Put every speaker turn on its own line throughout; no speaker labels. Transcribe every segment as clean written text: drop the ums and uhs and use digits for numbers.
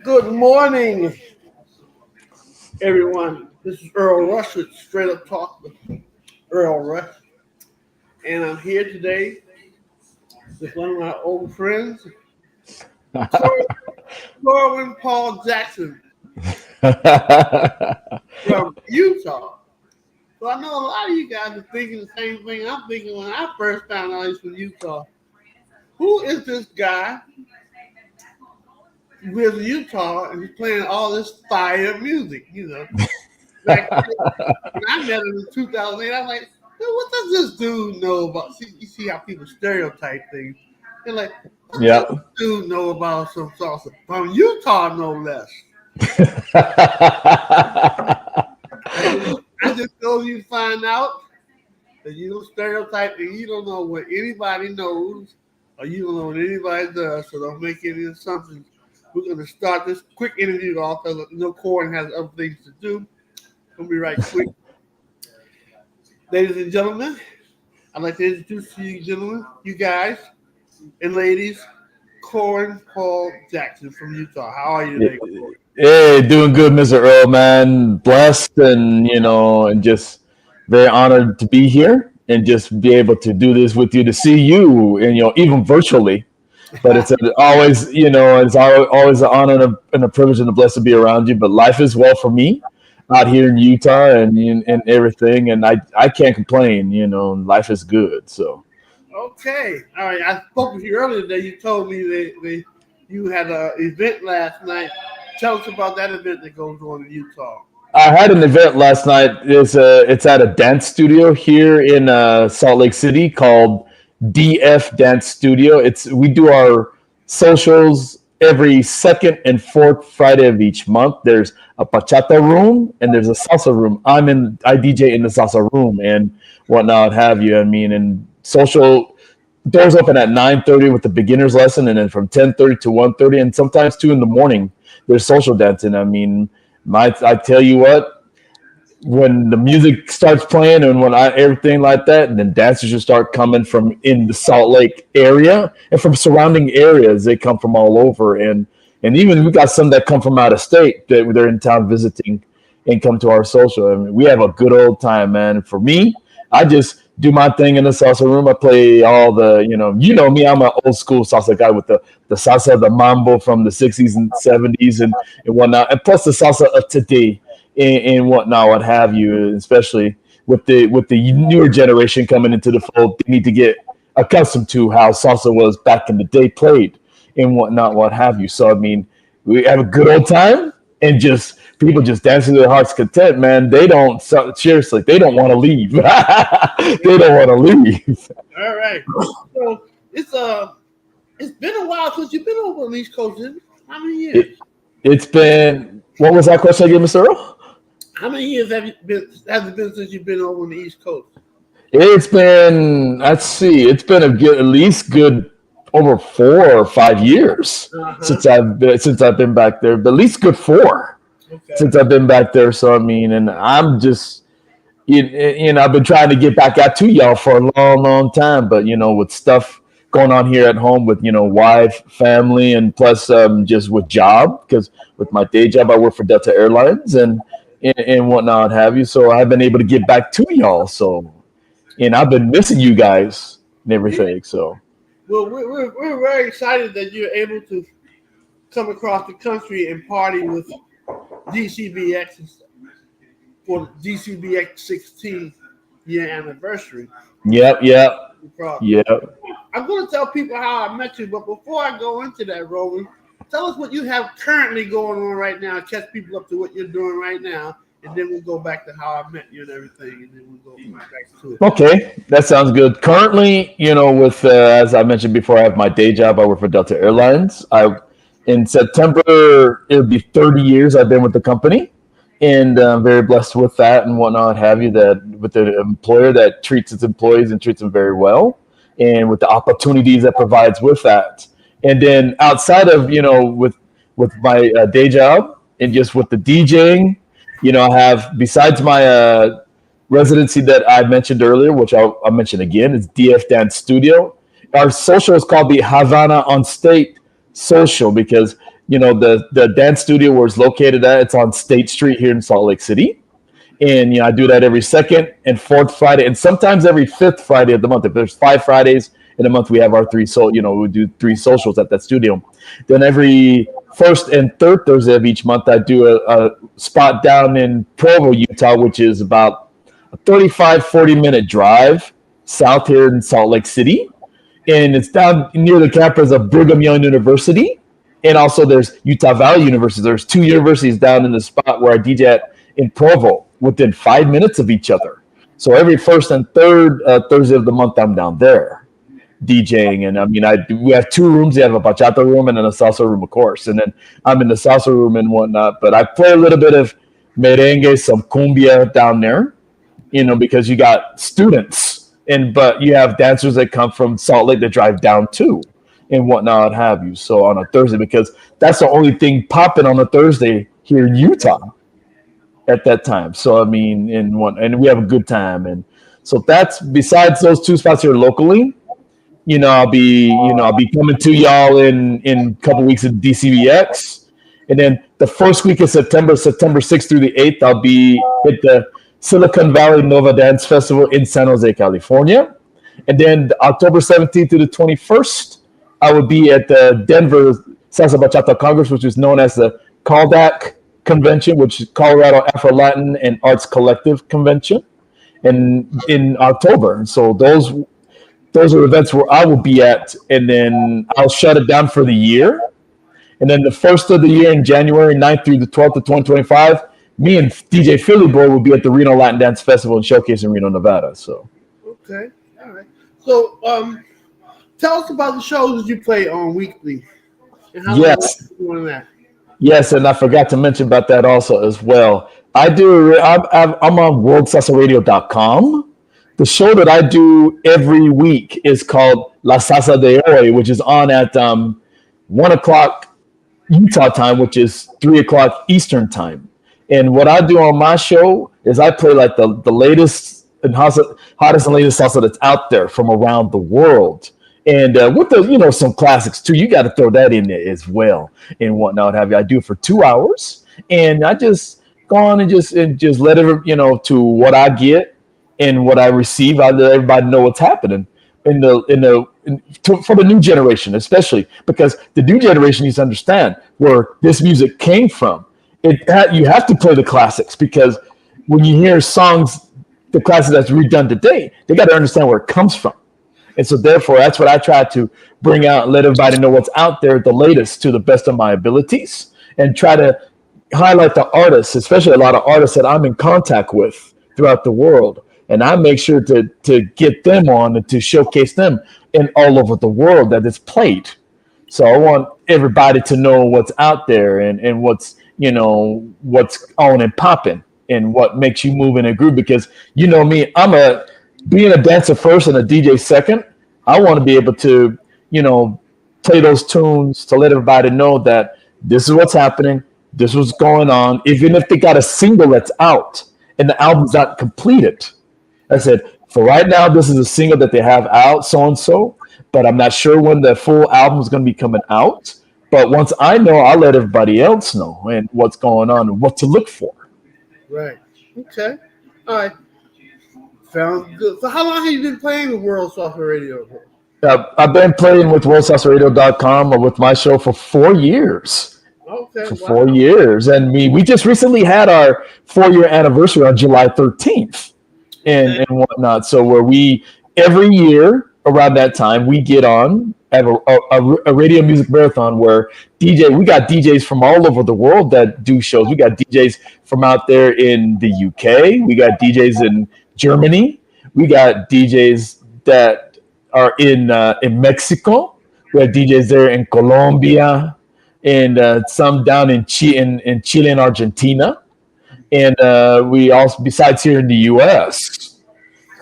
Good morning, everyone. This is Earl Rush with Straight Up Talk with Earl Rush, and I'm here today with one of my old friends, Corwin Paul Jackson from Utah. So I know a lot of you guys are thinking the same thing I'm thinking when I first found out he's from Utah. Who is this guy who lives in Utah and he's playing all this fire music? Back when I met him in 2008, I'm like, what does this dude know about? See, you see how people stereotype things. They're like, what does
Yeah.
this dude know about some salsa? From Utah, no less. I just told you to find out that you don't stereotype and you don't know what anybody knows or you don't know what anybody does, so don't make any assumptions. We're going to start this quick interview off because Corwin has other things to do. We'll be right quick. Ladies and gentlemen, I'd like to introduce to you gentlemen, you guys, and ladies, Corwin Paul Jackson from Utah. How are you today, Corwin?
Hey, doing good, Mr. Earl, man. Blessed and just very honored to be here and just be able to do this with you, to see you, and even virtually. But it's always an honor and a privilege and a blessing to be around you. But life is well for me out here in Utah and everything, and I can't complain. Life is good. So.
Okay. All right. I spoke with you earlier today. You told me that you had an event last night. Tell us about that event that goes on in Utah.
I had an event last night. It's at a dance studio here in Salt Lake City called DF Dance Studio. We do our socials every second and fourth Friday of each month. There's a bachata room and there's a salsa room. I DJ in the salsa room and whatnot have you. I mean, and social doors open at 9:30 with the beginners lesson, and then from 10:30 to 1:30, and sometimes 2 in the morning. There's social dancing. I mean, I tell you what, when the music starts playing and when everything like that, and then dancers just start coming from in the Salt Lake area and from surrounding areas. They come from all over, and even we got some that come from out of state that they're in town visiting and come to our social. I mean, we have a good old time, man. For me, I just do my thing in the salsa room. I play all the, me, I'm an old school salsa guy with the salsa, the mambo from the 60s and 70s and whatnot. And plus the salsa of today and whatnot, what have you, especially with the newer generation coming into the fold. They need to get accustomed to how salsa was back in the day played and whatnot, what have you. So, I mean, we have a good old time and just people just dancing to their heart's content, man. They don't seriously. They don't want to leave. They don't want to leave.
All right. So it's been a while since you've been over on the East Coast. How many years?
It's been. What was that question again, Mr. Earl?
How many years has it been since you've been over on the East Coast?
It's been. Let's see. It's been at least good over 4 or 5 years since I've been back there. But at least good 4. Okay. Since I've been back there. So, I mean, and I'm just, I've been trying to get back out to y'all for a long, long time. But, with stuff going on here at home with, wife, family, and plus just with job, because with my day job, I work for Delta Airlines and whatnot have you. So I've been able to get back to y'all. So, and I've been missing you guys and everything. So.
Well, we're very excited that you're able to come across the country and party with DCBX for DCBX 16 year anniversary.
Yep.
I'm going to tell people how I met you, but before I go into that, Roland, tell us what you have currently going on right now. Catch people up to what you're doing right now, and then we'll go back to how I met you and everything, and then we'll go back to it.
Okay, that sounds good. Currently, with as I mentioned before, I have my day job. I work for Delta Airlines. In September, it'll be 30 years I've been with the company, and I'm very blessed with that and whatnot have you, that with the employer that treats its employees and treats them very well, and with the opportunities that provides with that. And then outside of, with my day job and just with the DJing, I have, besides my residency that I mentioned earlier, which I'll mention again, is DF Dance Studio. Our social is called the Havana on State Social because The dance studio where it's located at. It's on State Street here in Salt Lake City. And I do that every second and fourth Friday, and sometimes every fifth Friday of the month. If there's 5 Fridays in a month, we have our we do 3 socials at that studio. Then every first and third Thursday of each month, I do a spot down in Provo, Utah, which is about a 35-40 minute drive south here in Salt Lake City. And it's down near the campus of Brigham Young University. And also there's Utah Valley University. There's 2 universities down in the spot where I DJ at in Provo within 5 minutes of each other. So every first and third Thursday of the month, I'm down there DJing. And we have 2 rooms. We have a bachata room and then a salsa room, of course. And then I'm in the salsa room and whatnot. But I play a little bit of merengue, some cumbia down there, because you got students. But you have dancers that come from Salt Lake that drive down too and whatnot have you. So on a Thursday, because that's the only thing popping on a Thursday here in Utah at that time. So and we have a good time. And so that's besides those 2 spots here locally, I'll be coming to y'all in a couple weeks at DCBX. And then the first week of September 6th through the 8th, I'll be at the Silicon Valley Nova Dance Festival in San Jose, California. And then October 17th to the 21st, I would be at the Denver Salsa Bachata Congress, which is known as the CALDAC Convention, which is Colorado Afro-Latin and Arts Collective Convention, and in October. And so those are events where I will be at, and then I'll shut it down for the year. And then the first of the year in January 9th through the 12th of 2025, me and DJ Philly Boy will be at the Reno Latin Dance Festival and Showcase in Reno, Nevada. So,
okay, all right. So, tell us about the shows that you play on weekly. And how
yes,
doing that?
Yes, and I forgot to mention about that also as well. I'm on worldsalsaradio.com. The show that I do every week is called La Salsa de Hoy, which is on at 1 o'clock Utah time, which is 3 o'clock Eastern time. And what I do on my show is I play like the latest and hottest and latest salsa that's out there from around the world. And with the some classics too, you got to throw that in there as well and whatnot. I do it for 2 hours, and I just go on and just let it to what I get and what I receive. I let everybody know what's happening for the new generation, especially because the new generation needs to understand where this music came from. You have to play the classics, because when you hear songs, the classics that's redone today, they got to understand where it comes from. And so therefore, that's what I try to bring out and let everybody know what's out there, the latest, to the best of my abilities, and try to highlight the artists, especially a lot of artists that I'm in contact with throughout the world. And I make sure to get them on and to showcase them in all over the world that it's played. So I want everybody to know what's out there and what's on and popping and what makes you move in a groove. Because me, being a dancer first and a DJ second, I want to be able to, play those tunes to let everybody know that this is what's happening, this is what's going on. Even if they got a single that's out and the album's not completed, I said, for right now, this is a single that they have out, so-and-so, but I'm not sure when the full album is going to be coming out. But once I know, I'll let everybody else know and what's going on and what to look for.
Right. Okay. All right. Sounds good. So how long have you been playing with World Salsa Radio?
I've been playing with WorldSalsaRadio.com or with my show for 4 years.
Okay.
For 4 years. And we just recently had our 4-year anniversary on July 13th and whatnot. So where every year around that time, we get on, have a radio music marathon where we got DJs from all over the world that do shows. We got DJs from out there in the UK. We got DJs in Germany. We got DJs that are in Mexico. We have DJs there in Colombia, and some down in Chile and Argentina. And we also, besides here in the U.S.,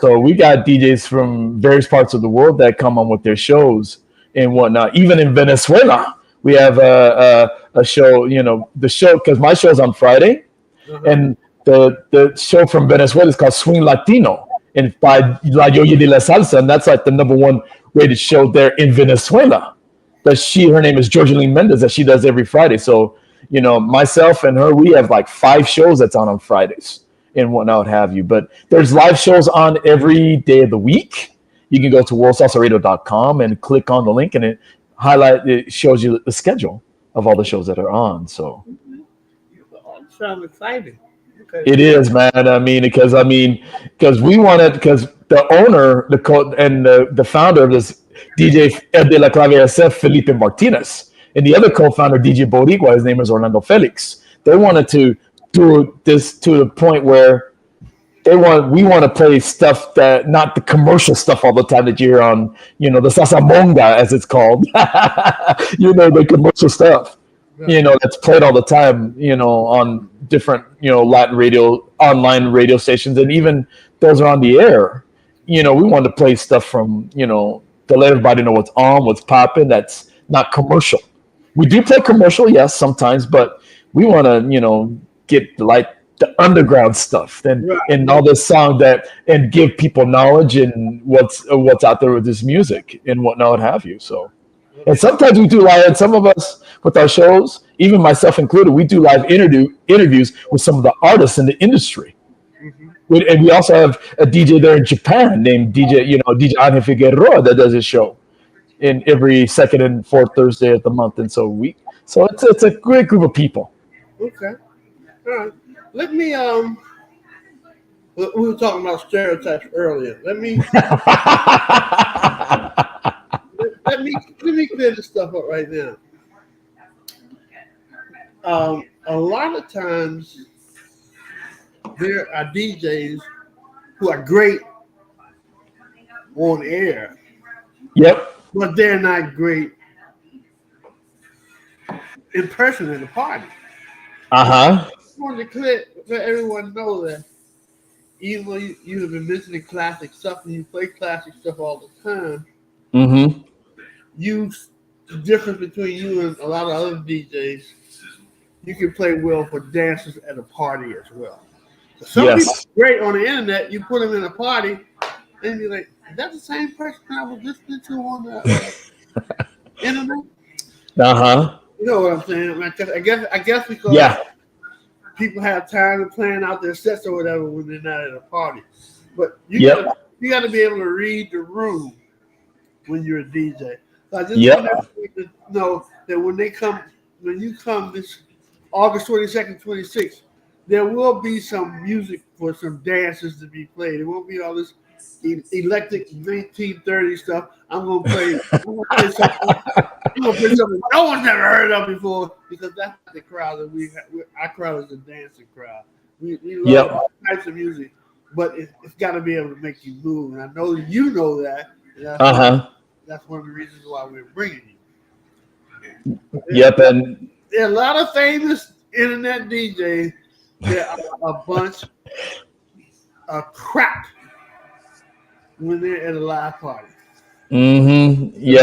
so we got DJs from various parts of the world that come on with their shows and whatnot. Even in Venezuela, we have a show, the show, because my show's on Friday, and the show from Venezuela is called Swing Latino, and by La Yoya de la Salsa, and that's like the #1 rated show there in Venezuela. but her name is Georgeline Mendez that she does every Friday. So, myself and her, we have like 5 shows that's on Fridays and whatnot, have you. But there's live shows on every day of the week. You can go to worldsalsaradio.com and click on the link, and it shows you the schedule of all the shows that are on. So
sounds exciting. Okay.
it is, man. Because we wanted, because the owner, and the founder of this, DJ de la Clave SF, Felipe Martinez, and the other co-founder, DJ Boricua, his name is Orlando Felix. They wanted to do this to the point where we want to play stuff that, not the commercial stuff all the time that you hear on, the salsa monga, as it's called, the commercial stuff, that's played all the time, on different, Latin radio, online radio stations, and even those are on the air. We want to play stuff from, to let everybody know what's on, what's popping, that's not commercial. We do play commercial, yes, sometimes, but we want to, get the underground stuff and all this song and give people knowledge and what's out there with this music and whatnot, have you. So, and sometimes we do live, and some of us with our shows, even myself included, we do live interviews with some of the artists in the industry. And we also have a DJ there in Japan named DJ Angel Figueroa that does his show in every second and fourth Thursday of the month. And so it's a great group of people.
Okay. All right. Let me we were talking about stereotypes earlier. Let me clear this stuff up right now. A lot of times there are DJs who are great on air.
Yep.
But they're not great in person at the party. I wanted to let everyone know that even though you have been mentioning classic stuff and you play classic stuff all the time, the difference between you and a lot of other DJs, you can play well for dancers at a party as well. So some people are great on the internet. You put them in a party, and you're like, is that the same person I was listening to on the internet? You know what I'm saying? I guess because people have time to plan out their sets or whatever when they're not at a party. But you got to be able to read the room when you're a DJ. So I just want everybody to know that when you come this August 22nd, 26th, there will be some music for some dances to be played. It won't be all this electric 1930 stuff. I'm gonna play something no one's never heard of before, because that's the crowd that our crowd is a dancing crowd. We love all types of music, but it's got to be able to make you move. And I know you know that. That's one of the reasons why we're bringing you.
And
there are a lot of famous internet DJs. There are a bunch of crap when they're at a live party.
And
they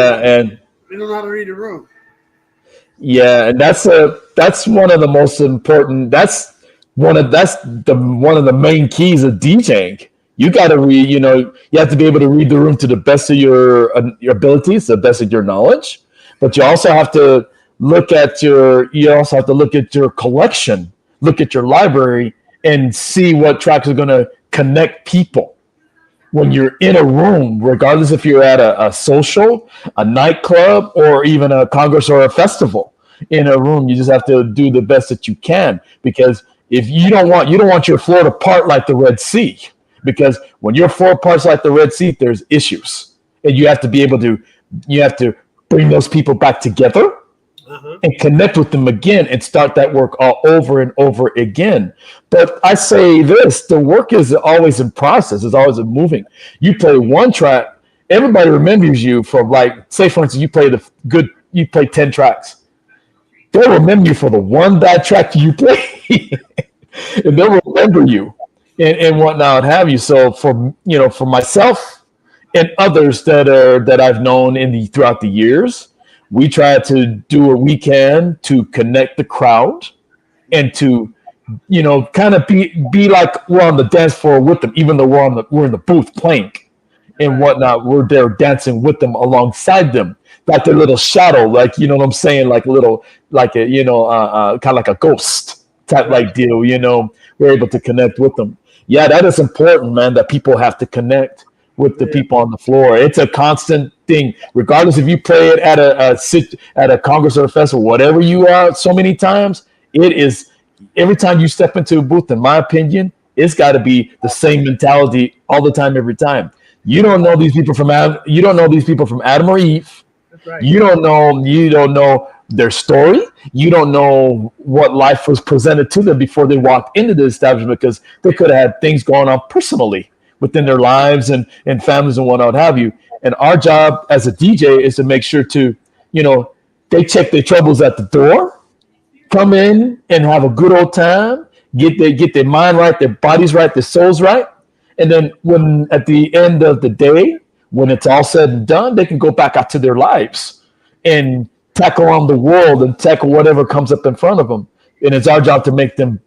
don't know how to read the room.
And that's one of the most important. That's one of the main keys of DJing. You got to read. You have to be able to read the room to the best of your abilities, the best of your knowledge. But you also have to look at your collection, look at your library, and see what tracks are going to connect people. When you're in a room, regardless if you're at a social, a nightclub, or even a congress or a festival, in a room, you just have to do the best that you can. Because if you don't want your floor to part like the Red Sea. Because when your floor parts like the Red Sea, there's issues, and you have to bring those people back together. And connect with them again and start that work all over and over again. But I say this, the work is always in process. It's always moving. You play one track, everybody remembers you from, like, say for instance, you play 10 tracks. They'll remember you for the one bad track you play. And they'll remember you and whatnot have you. So for myself and others that I've known throughout the years, we try to do what we can to connect the crowd and to, kind of be like we're on the dance floor with them, even though we're in the booth playing and whatnot. We're there dancing with them, alongside them. like their little shadow, like you know what I'm saying, like a little, like a kind of like a ghost type
Right.
like deal. We're able to connect with them. Yeah, that is important, man. That people have to connect with the
Yeah.
people on the floor. It's a constant thing, regardless if you play it at at a congress or a festival, whatever you are. So many times, it is every time you step into a booth. In my opinion, it's got to be the same mentality all the time, every time. You
That's
don't
right.
know these people from You don't know these people from Adam or Eve.
That's right.
You don't know their story. You don't know what life was presented to them before they walked into the establishment, because they could have had things going on personally within their lives and families and whatnot have you. And our job as a DJ is to make sure to, you know, they check their troubles at the door, come in and have a good old time, get their mind right, their bodies right, their souls right, and then when at the end of the day, when it's all said and done, they can go back out to their lives and tackle on the world and tackle whatever comes up in front of them. And it's our job to make them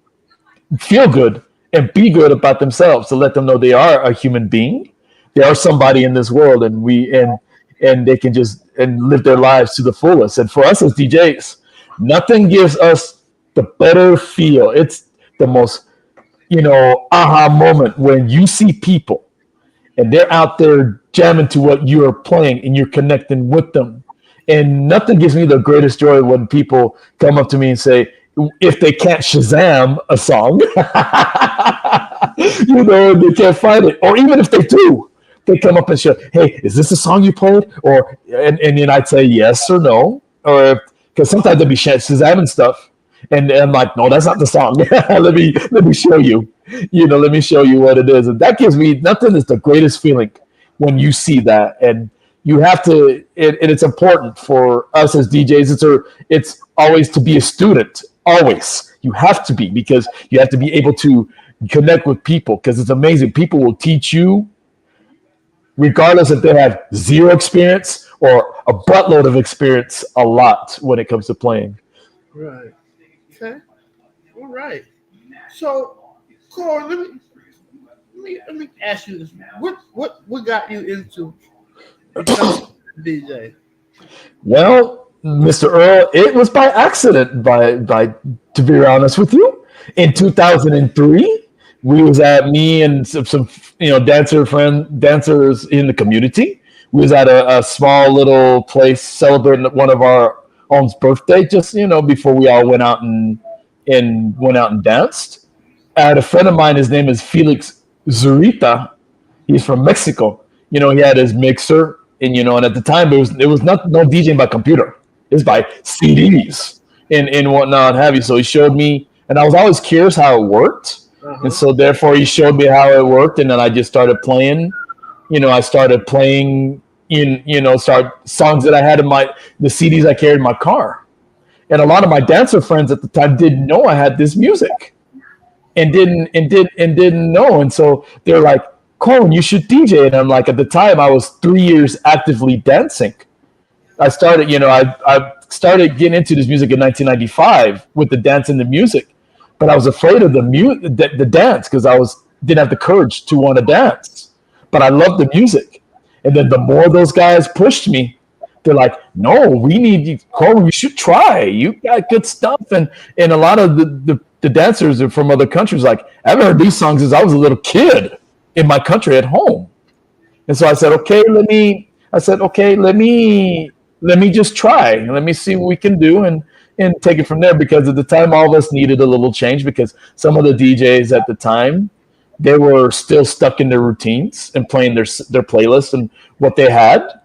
feel good and be good about themselves, to let them know they are a human being, they are somebody in this world, and they can just and live their lives to the fullest. And for us as DJs, nothing gives us the better feel. It's the most aha moment when you see people and they're out there jamming to what you are playing and you're connecting with them. And nothing gives me the greatest joy when people come up to me and say, if they can't Shazam a song, they can't find it. Or even if they do, they come up and say, hey, is this a song you played? And then I'd say yes or no. Or because sometimes they'll be Shazamming stuff. And I'm like, no, that's not the song. let me show you. Let me show you what it is. And that gives me nothing is the greatest feeling when you see that. And you have to, and it's important for us as DJs. It's always to be a student. Always, you have to be, because you have to be able to connect with people. Because it's amazing. People will teach you, regardless if they have zero experience or a buttload of experience, a lot when it comes to playing.
Right. Okay. All right. So, Corey, let me ask you this: what got you into becoming a DJ?
Well, Mr. Earl, it was by accident. By To be honest with you, in 2003, we was at me and some dancers in the community. We was at a small little place celebrating one of our own's birthday, just before we all went out and danced. I had a friend of mine. His name is Felix Zurita. He's from Mexico. He had his mixer, and at the time there was not no DJing by computer. It was by CDs and whatnot have you. So he showed me, and I was always curious how it worked,
Uh
and
huh.
so therefore he showed me how it worked, and then I just started playing. I started playing start songs that I had in the CDs I carried in my car, and a lot of my dancer friends at the time didn't know I had this music and didn't know. And so they're like, Corwin, you should DJ. And I'm like, at the time I was 3 years actively dancing. I started getting into this music in 1995 with the dance and the music, but I was afraid of the dance, because I didn't have the courage to want to dance, but I loved the music. And then the more those guys pushed me, they're like, no, we need you, Corwin, you should try. You got good stuff. And a lot of the dancers are from other countries. Like, I haven't heard these songs since I was a little kid in my country at home. And so I said, okay, let me just try. Let me see what we can do and take it from there. Because at the time, all of us needed a little change, because some of the DJs at the time, they were still stuck in their routines and playing their playlists and what they had.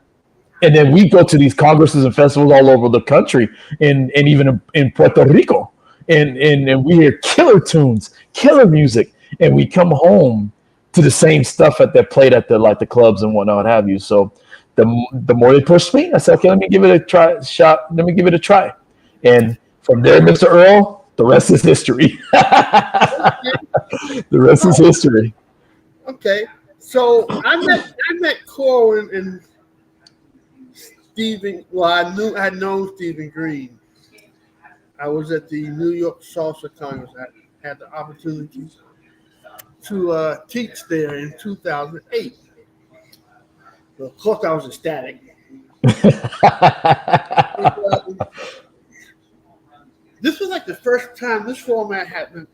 And then we go to these congresses and festivals all over the country, and even in Puerto Rico, and we hear killer tunes, killer music, and we come home to the same stuff that played at the clubs and whatnot have you. So the more they pushed me, I said, okay, let me give it a try. Let me give it a try. And from there, Mr. Earl, the rest is history. The rest is history.
Okay. So I met Corwin and Stephen. Well, I had known Stephen Green. I was at the New York Salsa Congress. I had the opportunity to teach there in 2008. So of course, I was ecstatic. And, this was like the first time this format had been.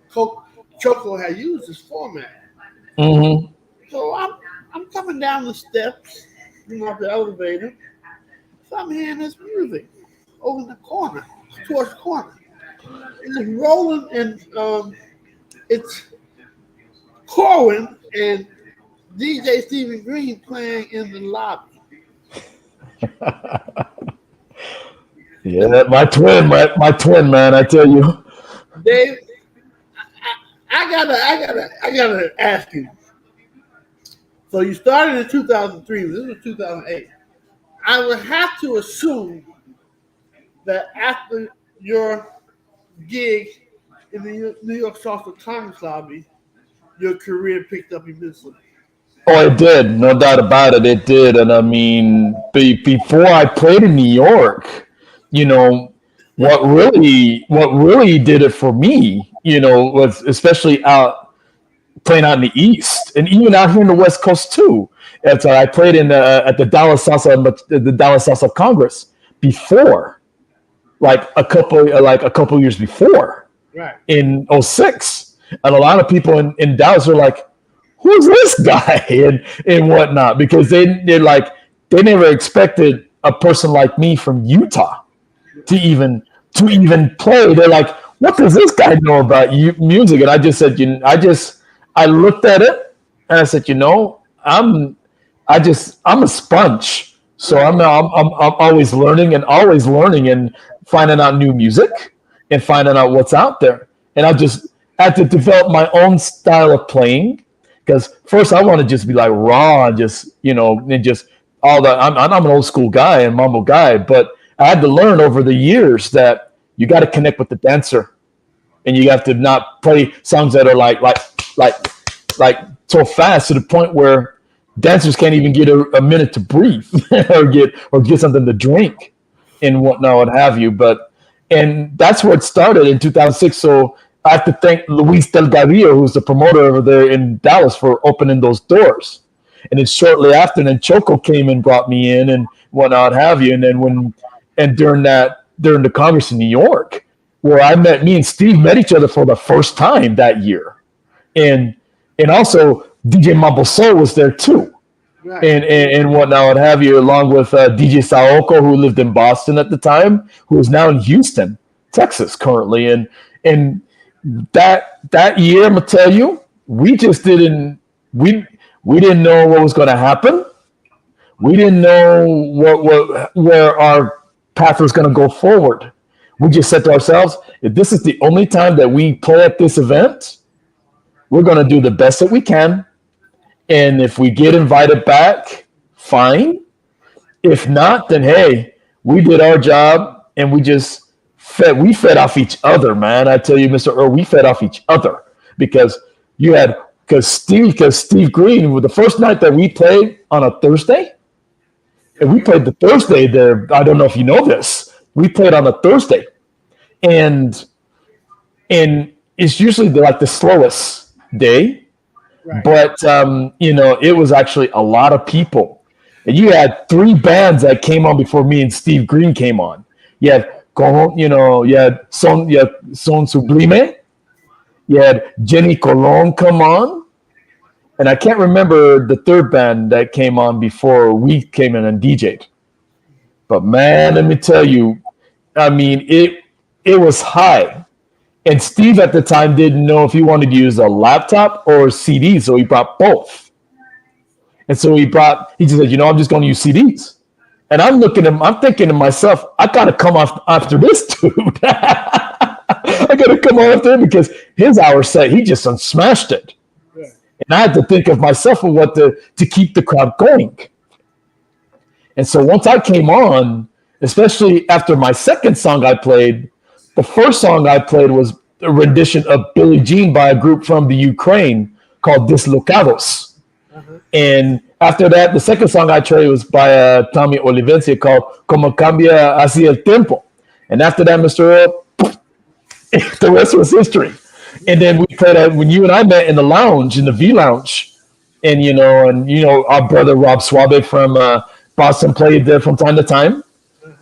Choco had used this format.
Hmm.
So I'm coming down the steps, off the elevator. So I'm hearing this music over in the corner, towards the corner. And it's rolling, and it's Corwin and DJ Stephen Green playing in the lobby.
Yeah, my twin, man. I tell you.
Dave, I gotta ask you. So you started in 2003. This was 2008. I would have to assume that after your gig in the New York Salsa Congress lobby, your career picked up immensely.
Oh, it did, no doubt about it. It did, and I mean, before I played in New York, you know, what really did it for me, was especially out playing out in the East, and even out here in the West Coast too. I played in at the Dallas Salsa Congress before, like a couple years before
Right.
in '06, and a lot of people in Dallas are like, who's this guy and whatnot, because they never expected a person like me from Utah to even play. They're like, what does this guy know about music? And I just said, I looked at it and I said, I'm a sponge. So
Right.
I'm always learning and finding out new music and finding out what's out there. And I just had to develop my own style of playing, because first I want to just be like raw and just all that. I'm an old school guy and mambo guy, but I had to learn over the years that you got to connect with the dancer, and you have to not play songs that are like like so fast to the point where dancers can't even get a minute to breathe or get something to drink and whatnot, what have you. And that's where it started in 2006. So I have to thank Luis Delgadillo, who's the promoter over there in Dallas, for opening those doors. And then shortly after, then Choco came and brought me in and whatnot, have you. And then during the Congress in New York, where me and Steve met each other for the first time that year, and also DJ Mambo Soul was there too,
Right.
and whatnot, what have you, along with DJ Saoko, who lived in Boston at the time, who is now in Houston, Texas currently, and that year, I'm gonna tell you, we just didn't we didn't know what was going to happen. We didn't know where our path was going to go forward. We just said to ourselves, if this is the only time that we play at this event, we're going to do the best that we can. And if we get invited back, fine. If not, then hey, we did our job and we fed off each other, man. I tell you, Mr. Earl, we fed off each other because Steve Green, the first night that we played on a Thursday, and we played the Thursday there. I don't know if you know this. We played on a Thursday, and it's usually the slowest day,
Right.
but it was actually a lot of people. And you had three bands that came on before me and Steve Green came on. You had Son Sublime. You had Jenny Colon come on. And I can't remember the third band that came on before we came in and DJ'd. But man, let me tell you, I mean, it was high. And Steve at the time didn't know if he wanted to use a laptop or a CD, so he brought both. And so he just said, I'm just going to use CDs. And I'm thinking to myself, I got to come off after this dude. I got to come on after him because his hour set, he just smashed it.
Yeah.
And I had to think of myself and what to keep the crowd going. And so once I came on, especially after my second song I played, the first song I played was a rendition of Billie Jean by a group from the Ukraine called Dislocados.
Uh-huh.
And after that, the second song I played was by Tommy Olivencia called Como Cambia Así el Tiempo. And after that, Mr. Earl, the rest was history. And then we played when you and I met in the V Lounge, and our brother Rob Suave from Boston played there from time to time,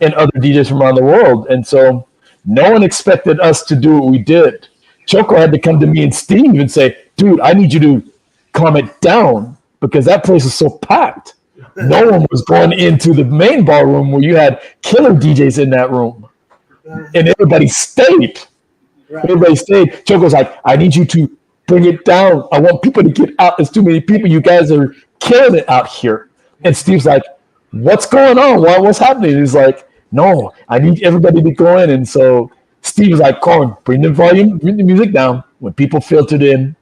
and other DJs from around the world. And so no one expected us to do what we did. Choco had to come to me and Steve and say, dude, I need you to calm it down because that place is so packed. No one was going into the main ballroom where you had killer DJs in that room. And everybody stayed.
Right.
Everybody stayed. Choco's like, I need you to bring it down. I want people to get out. There's too many people. You guys are killing it out here. And Steve's like, what's going on? What's happening? He's like, no, I need everybody to go in. And so Steve was like, Corwin, bring the volume, bring the music down when people filtered in.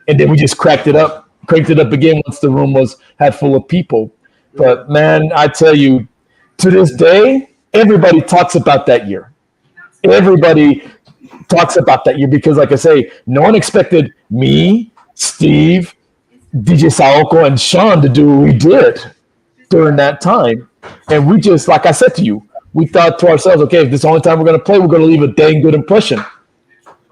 And then we just cranked it up again once the room had full of people. But man, I tell you, to this day, everybody talks about that year. Everybody talks about that year because, like I say, no one expected me, Steve, DJ Saoko, and Sean to do what we did during that time. And we just, like I said to you, we thought to ourselves, okay, if this is the only time we're going to play, we're going to leave a dang good impression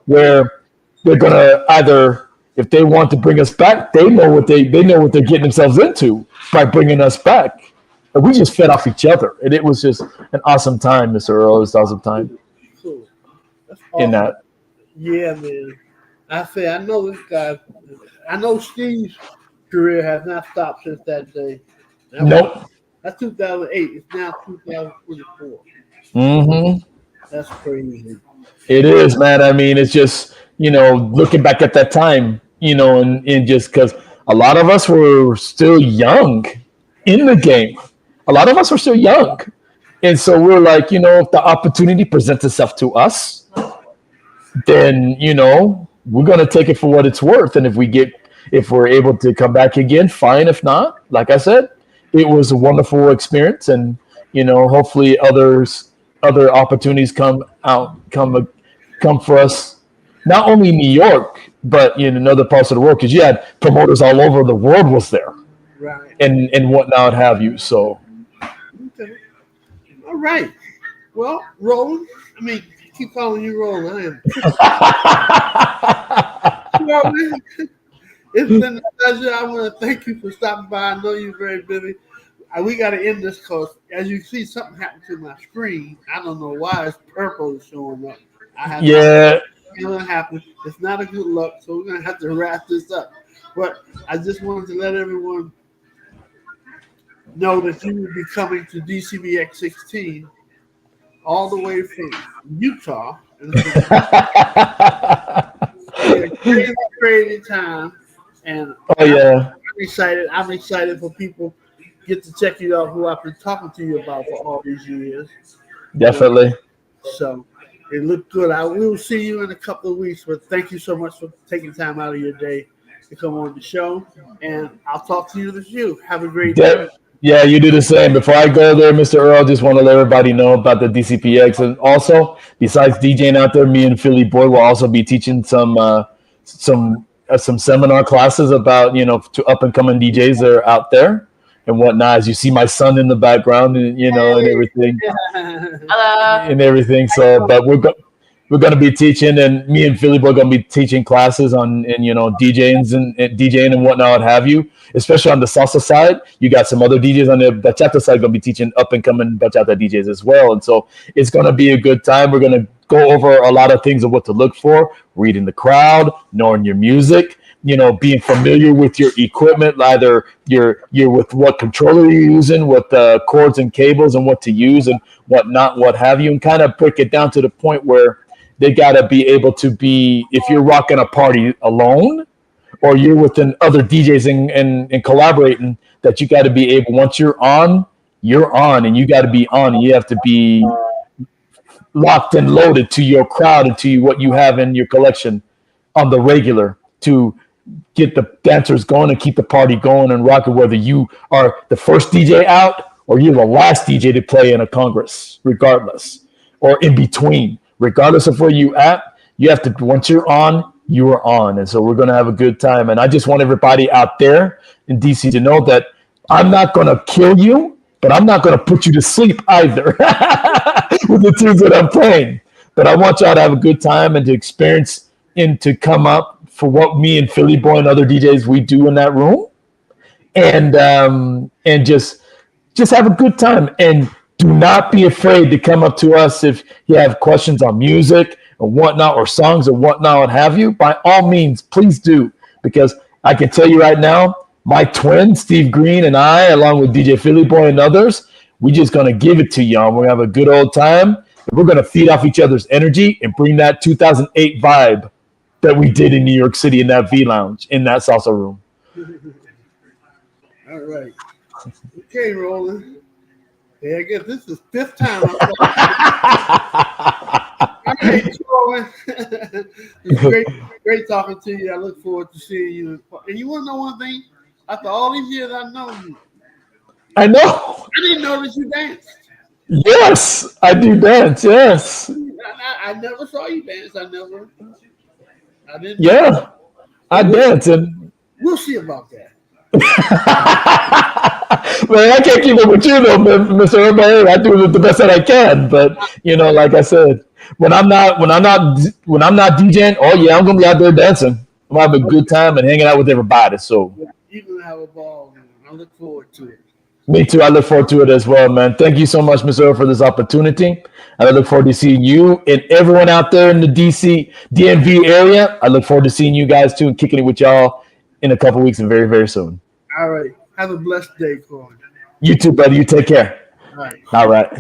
where they're going to either, if they want to bring us back, they know what they're getting themselves into by bringing us back. And we just fed off each other. And it was just an awesome time, Mr. Earl. It was an awesome time.
Cool. That's awesome.
In that.
Yeah, man. I know this guy. I know Steve's career has not stopped since that day.
Nope.
That's 2008. It's now 2024.
Mm-hmm.
That's crazy.
It is, man. I mean, it's just, looking back at that time, and just because a lot of us were still young in the game. A lot of us were still young. And so we're like, if the opportunity presents itself to us, then, we're going to take it for what it's worth. And if we're able to come back again, fine. If not, like I said, it was a wonderful experience. And, hopefully other opportunities come for us, not only in New York, but in other parts of the world, because you had promoters all over the world was there.
Right.
And whatnot have you. So.
Okay. All right. Well, Roland, keep calling you Roland. Well, man, it's been a pleasure. I want to thank you for stopping by. I know you're very busy. We got to end this because, as you see, something happened to my screen. I don't know why it's purple showing up. What happened. It's not a good look, so we're going to have to wrap this up. But I just wanted to let everyone know that you will be coming to DCBX 16 all the way from Utah. It's a crazy time. And I'm excited. I'm excited for people get to check you out who I've been talking to you about for all these years.
Definitely.
So it looked good. I will see you in a couple of weeks, but thank you so much for taking time out of your day to come on the show. And I'll talk to you this year. Have a great day.
Yeah, you do the same. Before I go there, Mr. Earl, just want to let everybody know about the DCPX. And also, besides DJing out there, me and Philly Boy will also be teaching some seminar classes about, to up-and-coming DJs that are out there and whatnot. As you see my son in the background, and, and everything.
Hello.
And everything. So, but we're going to be teaching, and me and Philly Boy are going to be teaching classes on, DJing and whatnot, what have you. Especially on the salsa side, you got some other DJs on the bachata side going to be teaching up-and-coming bachata DJs as well. And so it's going to be a good time. We're going to go over a lot of things of what to look for, reading the crowd, knowing your music, being familiar with your equipment, either you're with what controller you're using, what cords and cables and what to use and whatnot, what have you, and kind of break it down to the point where they got to be able to be, if you're rocking a party alone, or you're within other DJs and collaborating, that you got to be able, once you're on, and you got to be on, and you have to be locked and loaded to your crowd and to what you have in your collection on the regular to get the dancers going and keep the party going and rocking, whether you are the first DJ out or you're the last DJ to play in a Congress, regardless, or in between, regardless of where you at, you have to, once you're on, you are on. And so we're going to have a good time. And I just want everybody out there in DC to know that I'm not going to kill you, but I'm not going to put you to sleep either with the tunes that I'm playing. But I want y'all to have a good time and to experience and to come up for what me and Philly Boy and other DJs we do in that room. And just just have a good time. And do not be afraid to come up to us if you have questions on music or whatnot, or songs or whatnot, what have you. By all means, please do. Because I can tell you right now, my twin, Steve Green, and I, along with DJ Philly Boy and others, we just going to give it to y'all. We're going to have a good old time. And we're going to feed off each other's energy and bring that 2008 vibe that we did in New York City in that V Lounge, in that salsa room.
All right. Okay, Roland. Yeah, I guess this is fifth time. All right, Corwin. It's great talking to you. I look forward to seeing you. And you want to know one thing? After all these years I've known you,
I know.
I didn't know that you danced.
Yes, I do dance. Yes.
I never saw you dance. I didn't.
Yeah, I dance. And
we'll see about that.
Man, I can't keep up with you though, Mr. Earl. I do the best that I can, but like I said, when I'm not DJing, oh yeah, I'm gonna be out there dancing. I'm gonna have a good time and hanging out with everybody. So
you're gonna have a ball, man. I look forward to it.
Me too. I look forward to it as well, man. Thank you so much, Mr. Earl, for this opportunity. I look forward to seeing you and everyone out there in the DMV area. I look forward to seeing you guys too and kicking it with y'all in a couple weeks and very, very soon.
All right. Have a blessed day, Corwin.
You too, buddy. You take care.
All right.
All right.